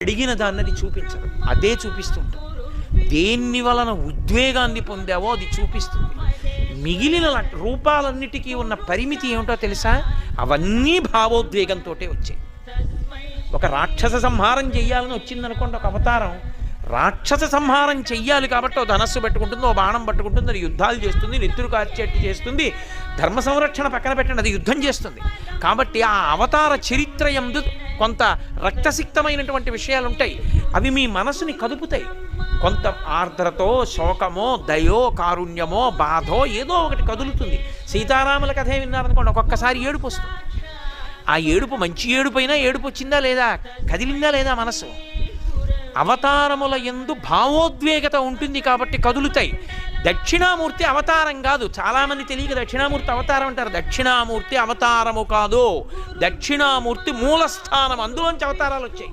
అడిగిన దాన్ని అది చూపించదు, అదే చూపిస్తుంటుంది. దేన్ని వలన ఉద్వేగాన్ని పొందావో అది చూపిస్తుంది. మిగిలిన రూపాలన్నిటికీ ఉన్న పరిమితి ఏమిటో తెలుసా? అవన్నీ భావోద్వేగంతో వచ్చాయి. ఒక రాక్షస సంహారం చెయ్యాలని వచ్చిందనుకోండి ఒక అవతారం, రాక్షస సంహారం చెయ్యాలి కాబట్టి ఓ ధనస్సు పెట్టుకుంటుంది, ఓ బాణం పట్టుకుంటుంది, అది యుద్ధాలు చేస్తుంది, నెత్తురు కార్చేట్టు చేస్తుంది, ధర్మ సంరక్షణ పక్కన పెట్టండి, అది యుద్ధం చేస్తుంది. కాబట్టి ఆ అవతార చరిత్ర యందు కొంత రక్తసిక్తమైనటువంటి విషయాలు ఉంటాయి. అవి మీ మనసుని కదుపుతాయి. కొంత ఆర్ద్రతో, శోకమో, దయో, కారుణ్యమో, బాధో ఏదో ఒకటి కదులుతుంది. సీతారాముల కథే విన్నారనుకోండి, ఒక్కొక్కసారి ఏడుపు వస్తుంది. ఆ ఏడుపు మంచి ఏడుపు అయినా ఏడుపు వచ్చిందా లేదా, కదిలిందా లేదా మనసు? అవతారముల యందు భావోద్వేగత ఉంటుంది కాబట్టి కదులుతాయి. దక్షిణామూర్తి అవతారం కాదు. చాలామంది తెలియక దక్షిణామూర్తి అవతారం అంటారు. దక్షిణామూర్తి అవతారము కాదు, దక్షిణామూర్తి మూలస్థానం, అందులోంచి అవతారాలు వచ్చాయి.